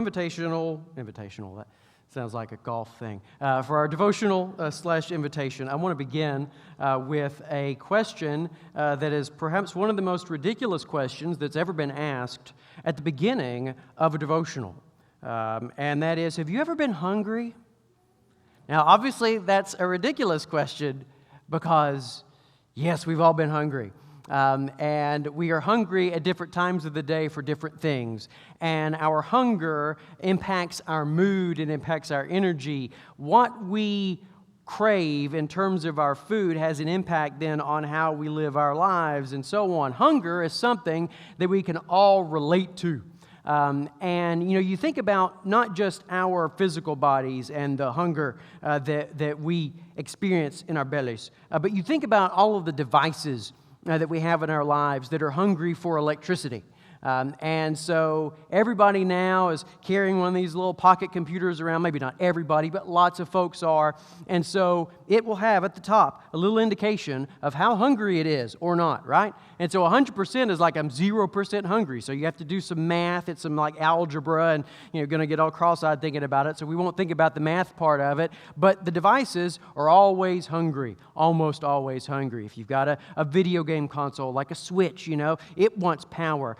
Invitational, that sounds like a golf thing. For our devotional slash invitation, I want to begin with a question that is perhaps one of the most ridiculous questions that's ever been asked at the beginning of a devotional. And that is, have you ever been hungry? Now, obviously, that's a ridiculous question because, yes, we've all been hungry. And we are hungry at different times of the day for different things. And our hunger impacts our mood and impacts our energy. What we crave in terms of our food has an impact then on how we live our lives and so on. Hunger is something that we can all relate to. You think about not just our physical bodies and the hunger that we experience in our bellies, but you think about all of the devices that we have in our lives that are hungry for electricity. And so everybody now is carrying one of these little pocket computers around. Maybe not everybody, but lots of folks are. And so it will have at the top a little indication of how hungry it is or not, right? And so 100% is like I'm 0% hungry. So you have to do some math. It's some like algebra, and you're going to get all cross-eyed thinking about it. So we won't think about the math part of it. But the devices are always hungry, almost always hungry. If you've got a video game console like a Switch, it wants power.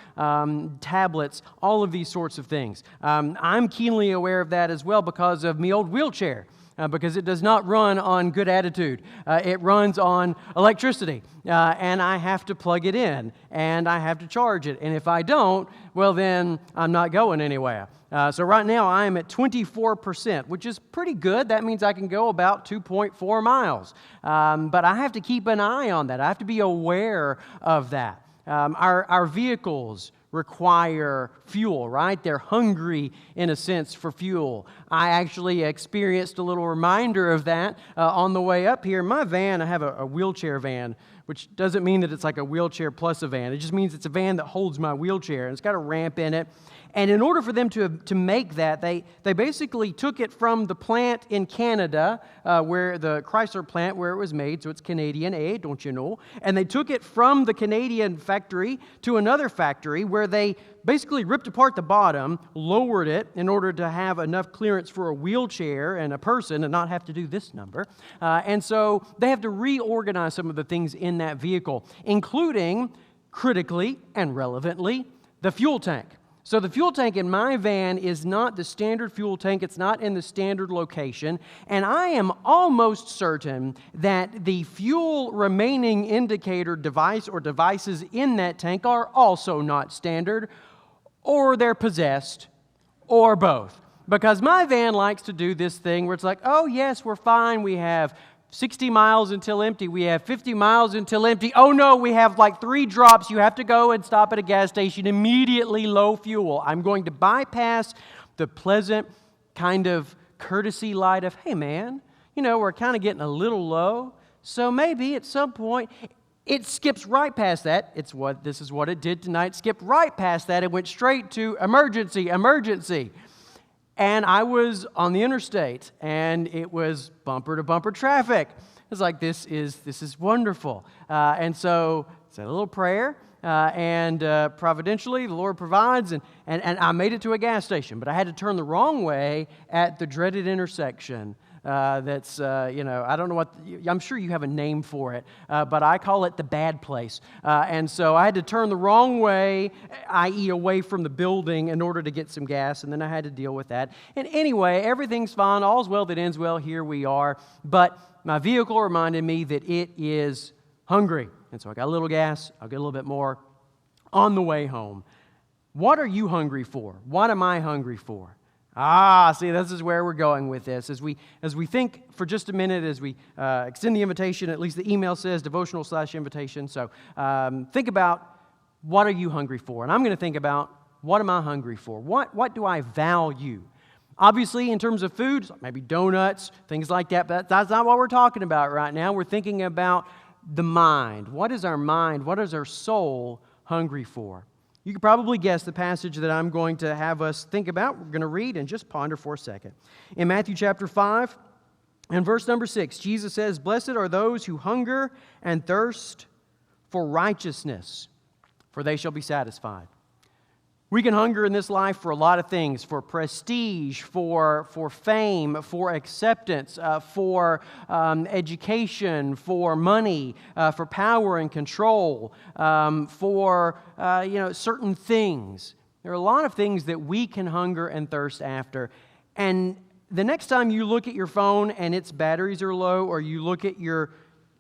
Tablets, all of these sorts of things. I'm keenly aware of that as well because of my old wheelchair. Because it does not run on good attitude. It runs on electricity, and I have to plug it in, and I have to charge it. And if I don't, well, then I'm not going anywhere. So right now I am at 24%, which is pretty good. That means I can go about 2.4 miles. But I have to keep an eye on that. I have to be aware of that. Our vehicles require fuel, right? They're hungry, in a sense, for fuel. I actually experienced a little reminder of that on the way up here. My van, I have a wheelchair van, which doesn't mean that it's like a wheelchair plus a van. It just means it's a van that holds my wheelchair, and it's got a ramp in it. And in order for them to make that, they basically took it from the plant in Canada, where the Chrysler plant where it was made, so it's Canadian, don't you know? And they took it from the Canadian factory to another factory where they basically ripped apart the bottom, lowered it in order to have enough clearance for a wheelchair and a person and not have to do this number. And so they have to reorganize some of the things in that vehicle, including, critically and relevantly, the fuel tank. So the fuel tank in my van is not the standard fuel tank. It's not in the standard location. And I am almost certain that the fuel remaining indicator device or devices in that tank are also not standard, or they're possessed, or both. Because my van likes to do this thing where it's like, oh yes, we're fine. We have 60 miles until empty. We have 50 miles until empty. Oh no, we have like 3 drops. You have to go and stop at a gas station immediately, low fuel. I'm going to bypass the pleasant kind of courtesy light of, hey man, we're kind of getting a little low. So maybe at some point, it skips right past that. This is what it did tonight. Skipped right past that. It went straight to emergency. And I was on the interstate, and it was bumper-to-bumper traffic. It's like, this is wonderful. And so I said a little prayer, and providentially, the Lord provides, and I made it to a gas station. But I had to turn the wrong way at the dreaded intersection. I don't know I'm sure you have a name for it, but I call it the bad place. And so I had to turn the wrong way, i.e. away from the building, in order to get some gas, and then I had to deal with that. And anyway, everything's fine, all's well that ends well, here we are. But my vehicle reminded me that it is hungry. And so I got a little gas, I'll get a little bit more on the way home. What are you hungry for? What am I hungry for? See, this is where we're going with this. As we think for just a minute, as we extend the invitation, at least the email says devotional/invitation. So think about, what are you hungry for? And I'm going to think about, what am I hungry for? What do I value? Obviously, in terms of food, maybe donuts, things like that, but that's not what we're talking about right now. We're thinking about the mind. What is our mind? What is our soul hungry for? You can probably guess the passage that I'm going to have us think about. We're going to read and just ponder for a second. In Matthew chapter 5 and verse number 6, Jesus says, "Blessed are those who hunger and thirst for righteousness, for they shall be satisfied." We can hunger in this life for a lot of things, for prestige, for fame, for acceptance, for education, for money, for power and control, for certain things. There are a lot of things that we can hunger and thirst after. And the next time you look at your phone and its batteries are low, or you look at your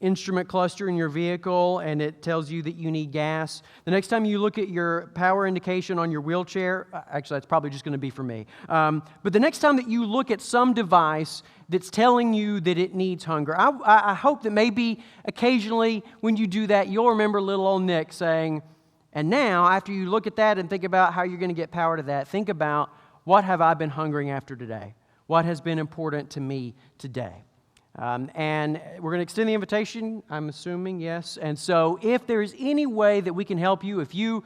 instrument cluster in your vehicle and it tells you that you need gas. The next time you look at your power indication on your wheelchair, actually that's probably just going to be for me, but the next time that you look at some device that's telling you that it needs hunger, I hope that maybe occasionally when you do that, you'll remember little old Nick saying, and now after you look at that and think about how you're going to get power to that, think about, what have I been hungering after today? What has been important to me today? And we're going to extend the invitation, I'm assuming, yes. And so if there's any way that we can help you, if you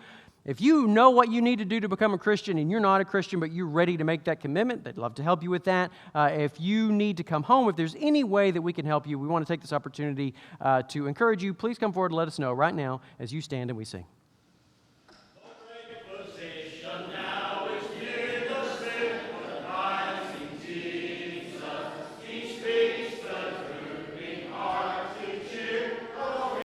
know what you need to do to become a Christian and you're not a Christian but you're ready to make that commitment, they'd love to help you with that. If you need to come home, if there's any way that we can help you, we want to take this opportunity to encourage you. Please come forward and let us know right now as you stand and we sing.